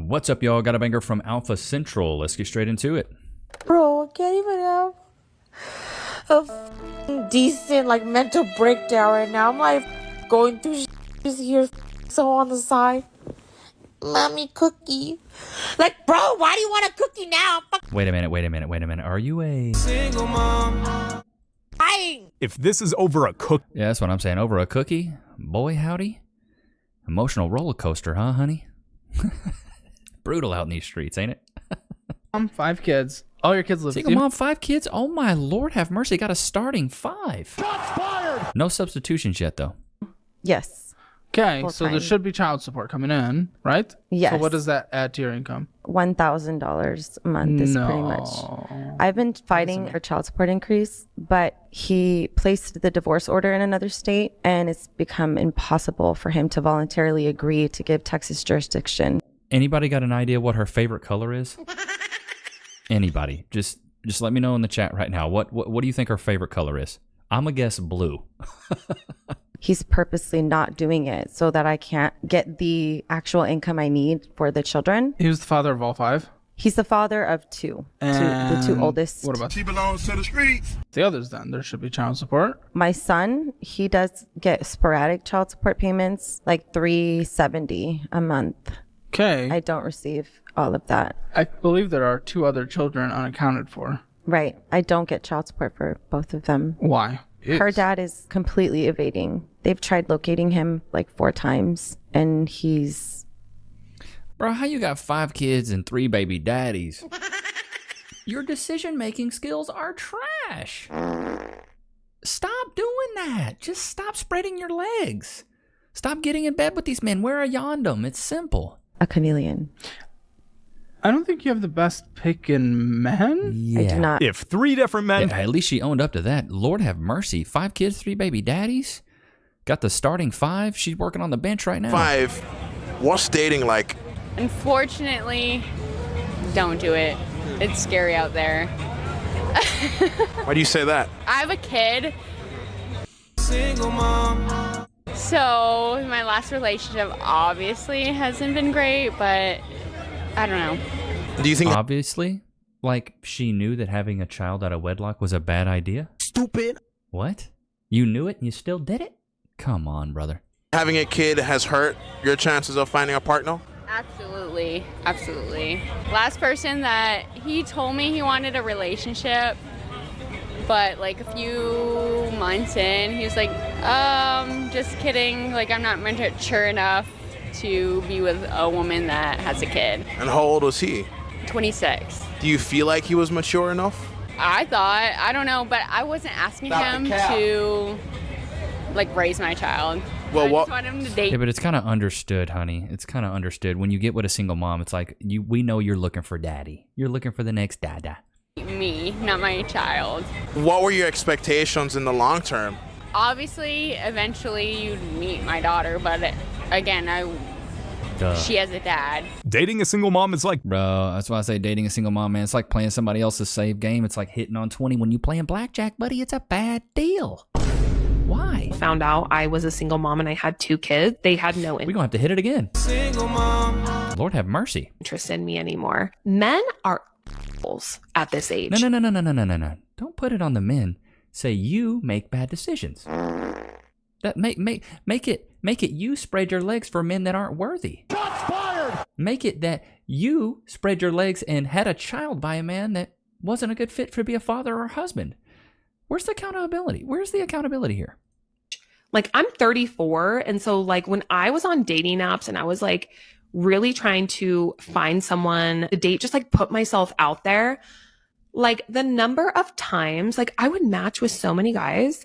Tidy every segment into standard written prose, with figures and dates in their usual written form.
What's up, y'all? Got a banger from Alpha Central. Let's get straight into it. Bro, I can't even have a decent like mental breakdown right now. I'm like going through just here so on the side. Mommy cookie. Like, bro, why do you want a cookie now? Wait a minute. Are you a single mom? If this is over a cookie. Yeah, that's what I'm saying. Over a cookie? Boy, howdy. Emotional roller coaster, huh, honey? Brutal out in these streets, ain't it? 5 kids. All your kids live with Single you. mom, 5 kids? Oh my Lord, have mercy. Got a starting 5. Shots fired! No substitutions yet, though. Yes. Okay, Full so time. there should be child support coming in, right? Yes. So what does that add to your income? $1,000 a month is pretty much. I've been fighting for child support increase, but he placed the divorce order in another state, and it's become impossible for him to voluntarily agree to give Texas jurisdiction. Anybody got an idea what her favorite color is? Anybody? Just let me know in the chat right now. What do you think her favorite color is? I'm gonna guess blue. He's purposely not doing it so that I can't get the actual income I need for the children. He was the father of all 5. He's the father of 2, the 2 oldest. What about She belongs to the streets. the others then? There should be child support. My son, he does get sporadic child support payments, like $370 a month. Okay. I don't receive all of that. I believe there are 2 other children unaccounted for. Right. I don't get child support for both of them. Why? Her dad is completely evading. They've tried locating him like 4 times, and he's... Bro, how you got 5 kids and 3 baby daddies? Your decision-making skills are trash. Stop doing that. Just stop spreading your legs. Stop getting in bed with these men. Wear a yondom. It's simple. a chameleon. I don't think you have the best pick in men. Yeah. I do not. If 3 different men. Yeah, at least she owned up to that. Lord have mercy. 5 kids, 3 baby daddies. Got the starting 5. She's working on the bench right now. 5. What's dating like? Unfortunately, don't do it. It's scary out there. Why do you say that? I have a kid. Single mom. So my last relationship obviously hasn't been great, but I don't know. Do you think Obviously, like she knew that having a child out of wedlock was a bad idea? stupid? What? You knew it and you still did it? Come on, brother. Having a kid has hurt your chances of finding a partner? Absolutely. Absolutely. Last person that he told me he wanted a relationship, but like a few months in, he was like, just kidding. Like, I'm not mature enough to be with a woman that has a kid. And how old was he? 26. Do you feel like he was mature enough? I thought, I don't know, but I wasn't asking him to like raise my child. Well, I what? just want him to date. Yeah, but it's kind of understood, honey. It's kind of understood. When you get with a single mom, it's like, we know you're looking for daddy. You're looking for the next dada. Me, not my child. What were your expectations in the long term? Obviously, eventually you'd meet my daughter, but again, she has a dad. Dating a single mom is like. Bro, that's why I say dating a single mom, man. It's like playing somebody else's save game. It's like hitting on 20. When you playing blackjack, buddy, it's a bad deal. Why? Found out I was a single mom and I had 2 kids. They had no We're going to have to hit it again. Single mom. Lord have mercy. interest in me anymore. Men are assholes at this age. No. Don't put it on the men. Say you make bad decisions. That make it you spread your legs for men that aren't worthy. Shots fired! Make it that you spread your legs and had a child by a man that wasn't a good fit to be a father or husband. Where's the accountability? Where's the accountability here? Like, I'm 34, and so like when I was on dating apps and I was like really trying to find someone to date, just like put myself out there, like the number of times like I would match with so many guys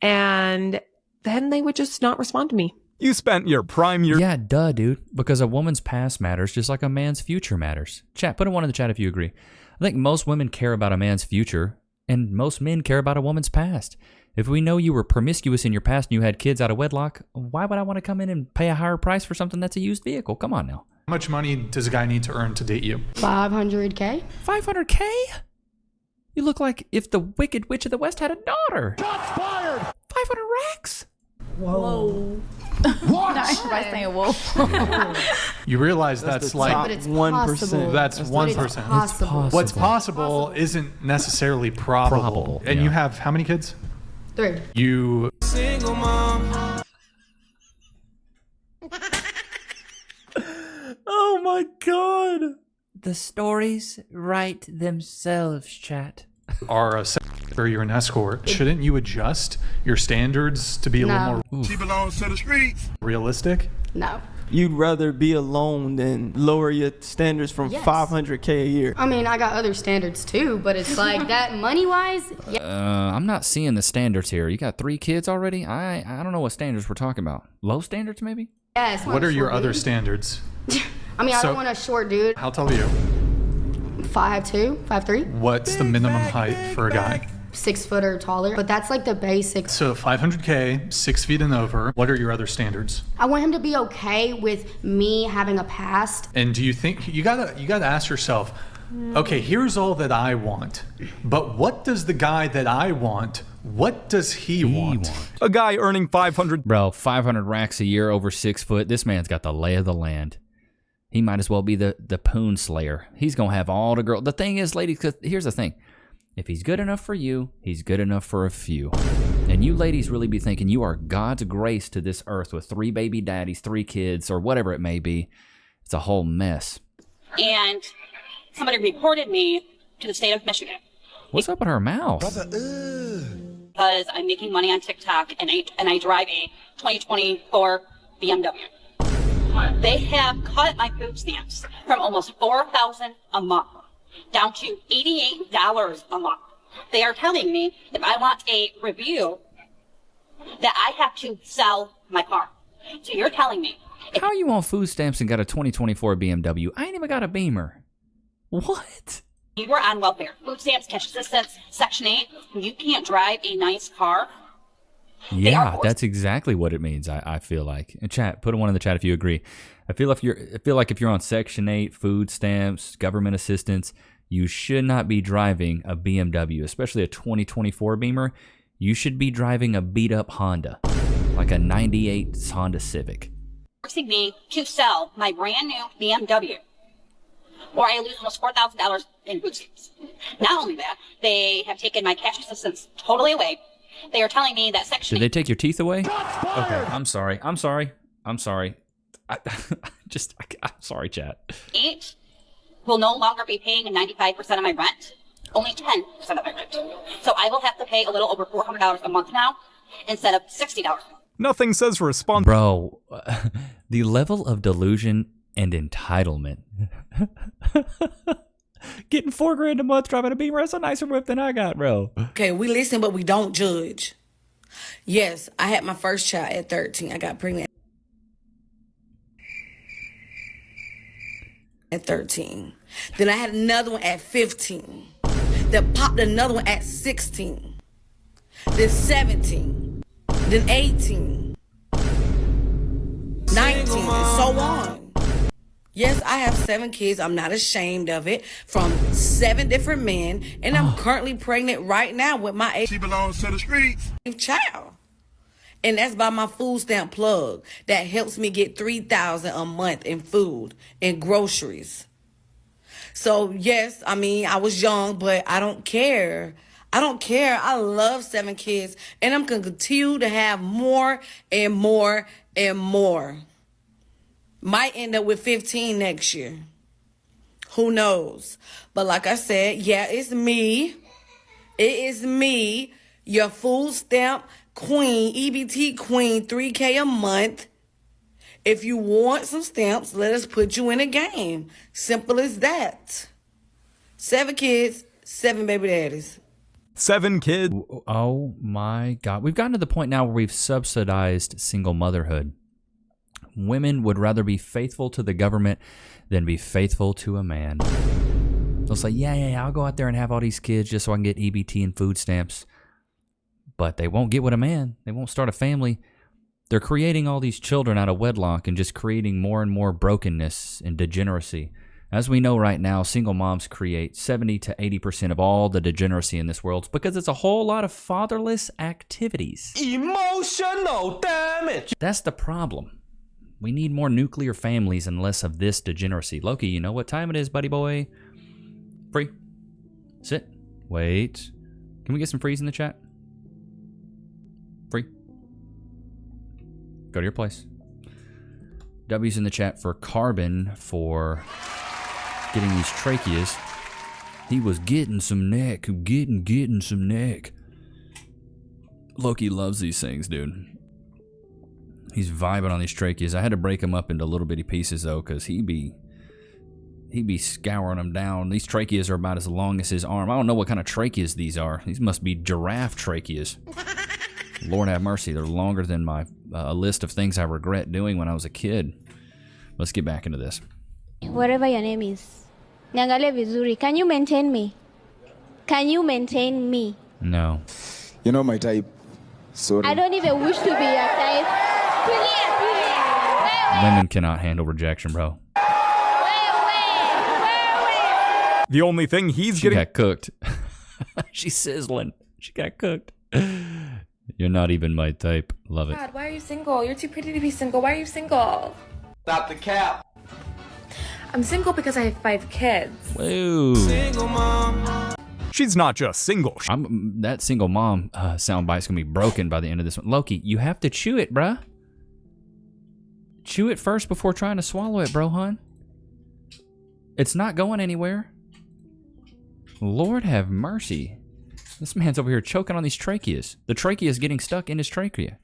and then they would just not respond to me. You spent your prime years. Yeah, duh, dude. Because a woman's past matters just like a man's future matters. Chat, put a 1 in the chat if you agree. I think most women care about a man's future, and most men care about a woman's past. If we know you were promiscuous in your past and you had kids out of wedlock, why would I want to come in and pay a higher price for something that's a used vehicle? Come on now. How much money does a guy need to earn to date you? $500K. $500K? You look like if the Wicked Witch of the West had a daughter. Shots fired! 500 racks? Whoa. What? By saying wolf. You realize that's like but it's 1%. That's 1%. It's possible. What's possible isn't necessarily probable. And you have how many kids? 3. You Single mom. Oh my god. The stories write themselves, chat. are a or you're an escort. Shouldn't you adjust your standards to be a little more She belongs to the streets. realistic? No. You'd rather be alone than lower your standards from Yes. $500K a year. I mean, I got other standards too, but it's like that money-wise. I'm not seeing the standards here. You got 3 kids already? I don't know what standards we're talking about. Low standards, maybe? Yes. What are your other standards? I mean, I So- don't want a short dude. How tall are you? 5'2", 5'3", What's the minimum height for a guy? 6 foot or taller. But that's like the basics. So 500K, 6 feet and over. What are your other standards? I want him to be okay with me having a past. And do you think you gotta ask yourself, okay, here's all that I want, but what does the guy that I want? What does he want? A guy earning 500. Bro, 500 racks a year over 6 foot. This man's got the lay of the land. He might as well be the poon slayer. He's going to have all the girls. The thing is, ladies, 'cause here's the thing. If he's good enough for you, he's good enough for a few. And you ladies really be thinking you are God's grace to this earth with 3 baby daddies, 3 kids, or whatever it may be. It's a whole mess. And somebody reported me to the state of Michigan. What's up with her mouth? Because I'm making money on TikTok and I drive a 2024 BMW. They have cut my food stamps from almost $4,000 a month down to $88 a month. They are telling me if I want a review that I have to sell my car. So you're telling me. How are you on food stamps and got a 2024 BMW? I ain't even got a Beamer. What? You were on welfare, food stamps, cash assistance, Section 8, you can't drive a nice car. Yeah, that's exactly what it means. I feel like. And chat, put a 1 in the chat if you agree. I feel like if you're on Section 8, food stamps, government assistance, you should not be driving a BMW, especially a 2024 Beamer. You should be driving a beat up Honda, like a 98 Honda Civic. Forcing me to sell my brand new BMW, or I lose almost $4,000 in food stamps. Not only that, they have taken my cash assistance totally away. They are telling me that Section Did they take your teeth away? Okay, I'm sorry. I'm sorry, chat. 8 will no longer be paying 95% of my rent, only 10% of my rent. So I will have to pay a little over $400 a month now instead of $60. Nothing says response. Bro, the level of delusion and entitlement. Getting $4,000 a month driving a Beamer, that's a nicer whip than I got, bro. Okay, we listen, but we don't judge. Yes, I had my first child at 13. I got pregnant at 13. Then I had another one at 15. Then popped another one at 16. Then 17. Then 18. 19, and so on. Yes, I have 7 kids. I'm not ashamed of it. From 7 different men. And I'm currently pregnant right now with my 8th. She belongs to the streets. Child. And that's by my food stamp plug. That helps me get $3,000 a month in food and groceries. So, yes, I mean, I was young, but I don't care. I don't care. I love 7 kids. And I'm going to continue to have more and more and more. Might end up with 15 next year. Who knows? But like I said, yeah, it's me. It is me, your food stamp queen, EBT queen, $3K a month. If you want some stamps, let us put you in a game. Simple as that. 7 kids, 7 baby daddies. 7 kids. Oh my God. We've gotten to the point now where we've subsidized single motherhood. Women would rather be faithful to the government than be faithful to a man. They'll say, yeah, I'll go out there and have all these kids just so I can get EBT and food stamps. But they won't get with a man. They won't start a family. They're creating all these children out of wedlock and just creating more and more brokenness and degeneracy. As we know right now, single moms create 70 to 80% of all the degeneracy in this world because it's a whole lot of fatherless activities. Emotional damage. That's the problem. We need more nuclear families and less of this degeneracy. Loki, you know what time it is, buddy boy? Free. Sit. Wait. Can we get some freeze in the chat? Free. Go to your place. W's in the chat for Carbon for getting these tracheas. He was getting some neck. Getting some neck. Loki loves these things, dude. He's vibing on these tracheas. I had to break him up into little bitty pieces, though, because he'd be scouring them down. These tracheas are about as long as his arm. I don't know what kind of tracheas these are. These must be giraffe tracheas. Lord have mercy. They're longer than my list of things I regret doing when I was a kid. Let's get back into this. Whatever your name is. Niangalie vizuri. Can you maintain me? Can you maintain me? No. You're not my type. Sorry. I don't even wish to be your type. Women cannot handle rejection, bro. The only thing he's She got cooked. She's sizzling. She got cooked. You're not even my type. Love it. God, why are you single? You're too pretty to be single. Why are you single? Stop the cap. I'm single because I have 5 kids. Whoa. Single mom. She's not just single. That single mom soundbite's gonna be broken by the end of this one. Loki, you have to chew it, bruh. Chew it first before trying to swallow it, bro, hon. It's not going anywhere. Lord have mercy. This man's over here choking on these tracheas. The trachea is getting stuck in his trachea.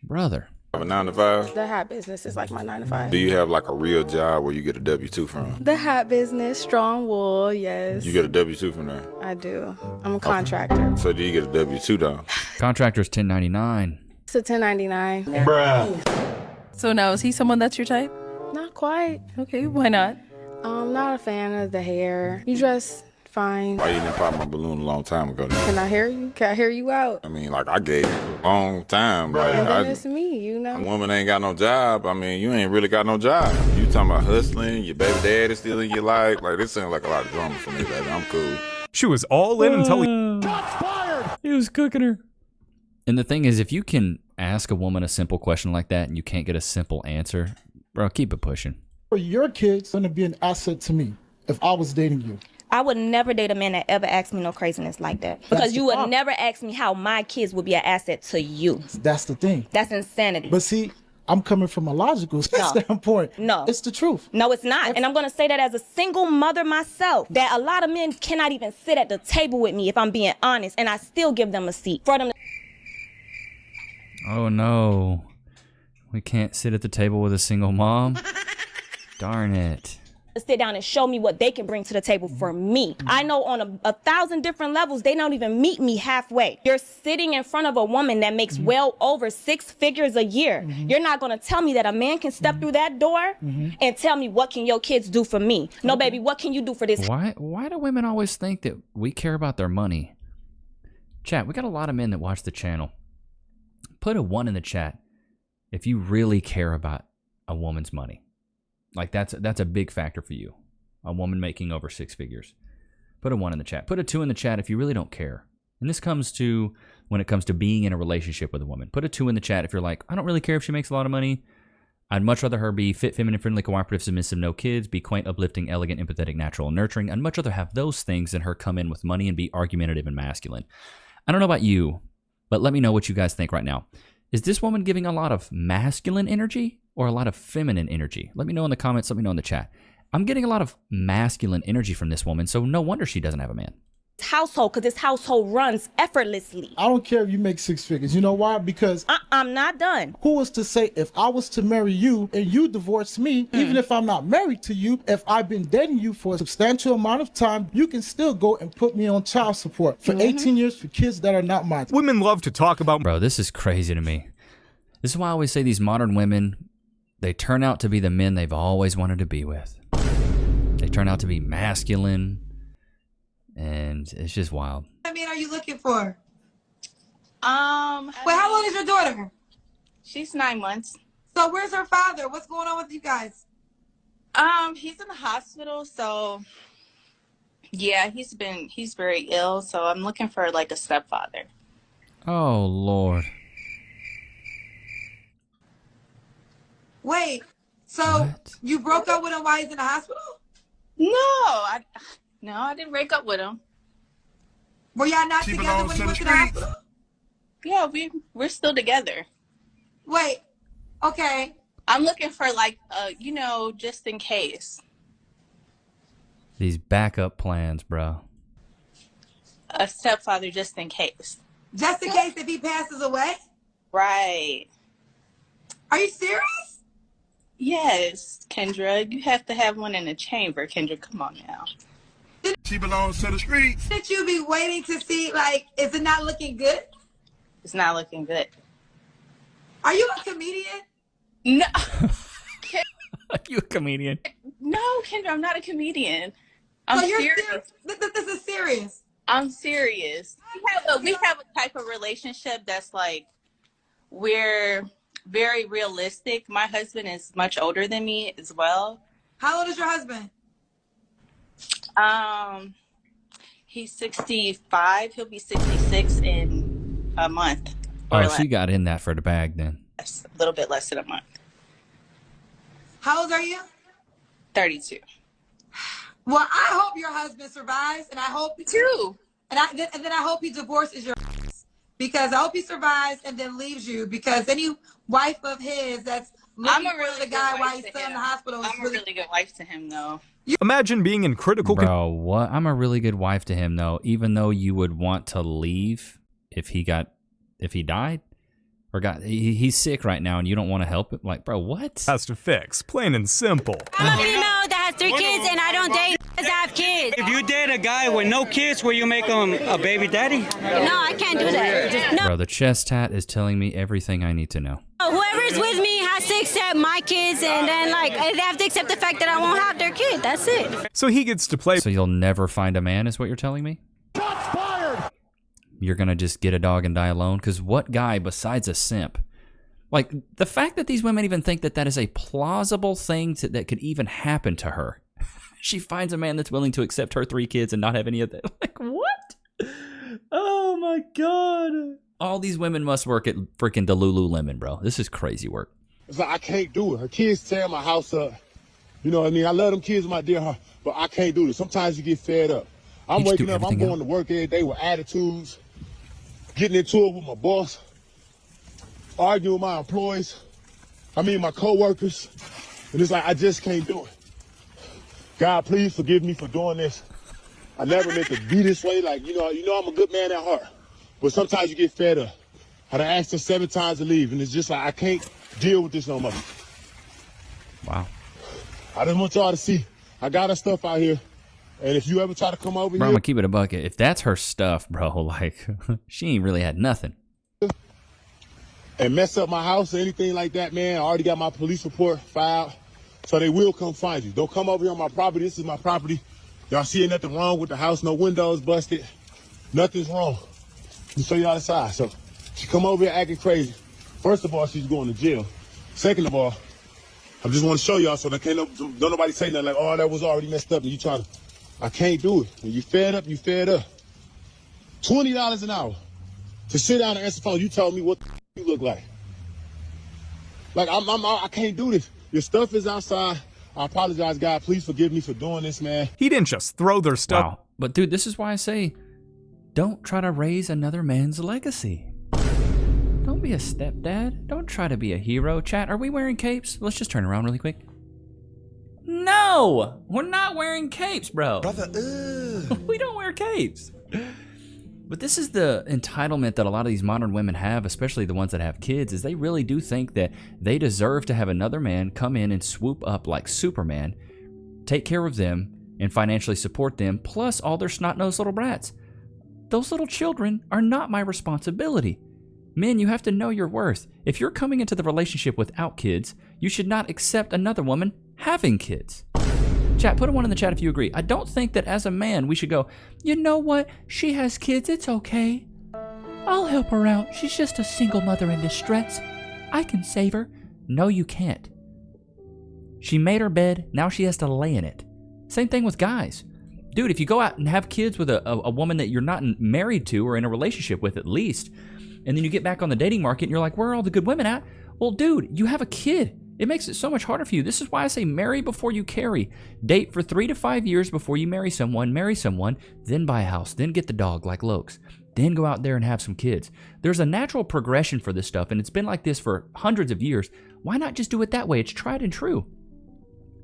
Brother. Have a 9 to 5? The hat business is like my 9 to 5. Do you have like a real job where you get a W-2 from? The hat business, strong wool, yes. You get a W-2 from there? I do. I'm a contractor. So do you get a W-2 though? Contractor's 1099. It's a 1099. Bruh. So now, is he someone that's your type? Not quite. Okay, why not? I'm not a fan of the hair. You dress fine. Why you didn't pop my balloon a long time ago then? Can I hear you? Can I hear you out? I mean, like I gave you a long time. Like, And then it's me, you know? a woman ain't got no job. I mean, you ain't really got no job. You talking about hustling, your baby dad is still in your life. Like, this sounds like a lot of drama for me, baby. I'm cool. She was all in until he was cooking her. And the thing is, if you can ask a woman a simple question like that and you can't get a simple answer, bro, keep it pushing. Your kid's gonna be an asset to me if I was dating you. I would never date a man that ever asked me no craziness like that. Because you would never ask me how my kids would be an asset to you. That's the thing. That's insanity. But see, I'm coming from a logical standpoint. No. It's the truth. No, it's not. And I'm going to say that as a single mother myself, that a lot of men cannot even sit at the table with me if I'm being honest, and I still give them a seat. For them to Oh no. We can't sit at the table with a single mom? Darn it. sit down and show me what they can bring to the table for me. I know on a 1,000 different levels, they don't even meet me halfway. You're sitting in front of a woman that makes well over 6 figures a year. You're not gonna tell me that a man can step through that door and tell me, what can your kids do for me? No, baby, what can you do for this? Why do women always think that we care about their money? Chat, we got a lot of men that watch the channel. Put a 1 in the chat if you really care about a woman's money. Like that's a big factor for you. A woman making over 6 figures. Put a 1 in the chat. Put a 2 in the chat if you really don't care. And this comes to when it comes to being in a relationship with a woman. Put a 2 in the chat if you're like, I don't really care if she makes a lot of money. I'd much rather her be fit, feminine, friendly, cooperative, submissive, no kids, be quaint, uplifting, elegant, empathetic, natural, and nurturing. I'd much rather have those things than her come in with money and be argumentative and masculine. I don't know about you, but let me know what you guys think right now. Is this woman giving a lot of masculine energy or a lot of feminine energy? Let me know in the comments. Let me know in the chat. I'm getting a lot of masculine energy from this woman, so no wonder she doesn't have a man. Household, because this household runs effortlessly. I don't care if you make 6 figures. You know why? Because I'm not done. Who was to say if I was to marry you and you divorce me, even if I'm not married to you, if I've been dating you for a substantial amount of time, you can still go and put me on child support for 18 years for kids that are not mine. Women love to talk about... Bro, this is crazy to me. This is why I always say these modern women, they turn out to be the men they've always wanted to be with. They turn out to be masculine, and it's just wild. What man are you looking for? Wait, how old is your daughter? She's 9 months. So where's her father? What's going on with you guys? He's in the hospital, so yeah, he's very ill, so I'm looking for like a stepfather. Oh, Lord. Wait, so you broke up with him while he's in the hospital? No, I didn't break up with him. Were y'all not together when he went to the hospital? Yeah, we're still together. Wait, okay. I'm looking for like just in case. These backup plans, bro. A stepfather just in case. Just in case if he passes away? Right. Are you serious? Yes, Kendra. You have to have one in the chamber, Kendra. Come on now. She belongs to the streets. Should you be waiting to see, like, is it not looking good? It's not looking good. Are you a comedian? No. Are you a comedian? No, Kendra, I'm not a comedian. I'm serious. This is serious. I'm serious. We have a type of relationship that's like, we're very realistic. My husband is much older than me as well. How old is your husband? He's 65. He'll be 66 in a month. Oh, she got in that for the bag then. Yes, a little bit less than a month. How old are you? 32. Well, I hope your husband survives, and I hope too. And then I hope he divorces your ass, because I hope he survives and then leaves you, because any wife of his that's looking for the guy while he's still in the hospital is I'm a really good wife to him, though. Imagine being in critical Bro, what? I'm a really good wife to him, though, even though you would want to leave if he died? Or he's sick right now and you don't want to help him? Like, bro, what? Has to fix, plain and simple. I'm a female that has 3 kids and I don't date that have kids. If you date a guy with no kids, will you make him a baby daddy? No, I can't do that. No. Bro, the chest tat is telling me everything I need to know. Whoever's with me has to accept my kids, and then they have to accept the fact that I won't have their kid. That's it. So he gets to play. So you'll never find a man, is what you're telling me? Shots fired! You're gonna just get a dog and die alone? Because what guy besides a simp? Like, the fact that these women even think that that is a plausible thing that could even happen to her. She finds a man that's willing to accept her 3 kids and not have any of that. Like, what? Oh my God. All these women must work at freaking the Lululemon, bro. This is crazy work. It's like, I can't do it. Her kids tear my house up. You know what I mean? I love them kids, my dear heart, but I can't do this. Sometimes you get fed up. I'm waking up, I'm going to work every day with attitudes, getting into it with my boss, arguing with my employees, my coworkers, and it's like, I just can't do it. God, please forgive me for doing this. I never meant to be this way. Like, you know, I'm a good man at heart, but sometimes you get fed up. I done asked her 7 times to leave, and it's just like, I can't deal with this no more. Wow. I just want y'all to see, I got her stuff out here, and if you ever try to come over Bro, here, I'm gonna keep it a bucket. If that's her stuff, bro, like, she ain't really had nothing. And mess up my house or anything like that, man, I already got my police report filed, so they will come find you. Don't come over here on my property. This is my property. Y'all see nothing wrong with the house, no windows busted, nothing's wrong. Let me show y'all the side. So she come over here acting crazy. First of all, she's going to jail. Second of all, I just want to show y'all so that don't nobody say nothing like, oh, that was already messed up and you trying to. I can't do it. When you fed up, you fed up. $20 an hour to sit down and answer the phone. You told me what you look like. Like, I can't do this. Your stuff is outside. I apologize, God. Please forgive me for doing this, man. He didn't just throw their stuff. Wow. But dude, this is why I say, don't try to raise another man's legacy. Don't be a stepdad. Don't try to be a hero. Chat, are we wearing capes? Let's just turn around really quick. No! We're not wearing capes, bro. Brother, we don't wear capes. But this is the entitlement that a lot of these modern women have, especially the ones that have kids, is they really do think that they deserve to have another man come in and swoop up like Superman, take care of them, and financially support them, plus all their snot-nosed little brats. Those little children are not my responsibility. Men, you have to know your worth. If you're coming into the relationship without kids, you should not accept another woman having kids. Chat, put a 1 in the chat if you agree. I don't think that as a man we should go, you know what? She has kids, it's okay. I'll help her out. She's just a single mother in distress. I can save her. No, you can't. She made her bed, now she has to lay in it. Same thing with guys. Dude, if you go out and have kids with a woman that you're not married to or in a relationship with at least, and then you get back on the dating market and you're like, where are all the good women at? Well, dude, you have a kid. It makes it so much harder for you. This is why I say marry before you carry. Date for 3 to 5 years before you marry someone, then buy a house, then get the dog like Lokes, then go out there and have some kids. There's a natural progression for this stuff, and it's been like this for hundreds of years. Why not just do it that way? It's tried and true.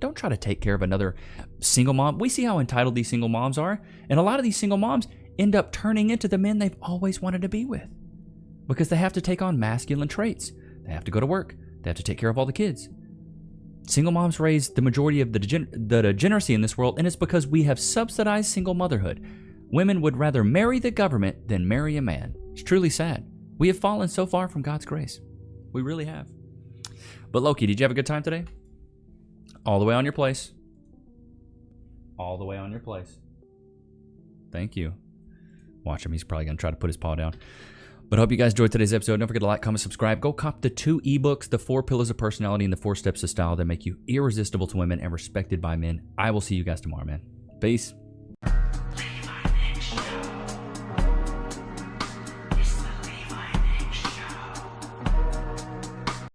Don't try to take care of another single mom. We see how entitled these single moms are, and a lot of these single moms end up turning into the men they've always wanted to be with because they have to take on masculine traits. They have to go to work. They have to take care of all the kids. Single moms raise the majority of the degeneracy in this world, and it's because we have subsidized single motherhood. Women would rather marry the government than marry a man. It's truly sad. We have fallen so far from God's grace. We really have. But Loki, did you have a good time today? All the way on your place. All the way on your place. Thank you. Watch him. He's probably going to try to put his paw down. But I hope you guys enjoyed today's episode. Don't forget to like, comment, subscribe. Go cop the 2 ebooks, The 4 Pillars of Personality and The 4 Steps to Style that make you irresistible to women and respected by men. I will see you guys tomorrow, man. Peace.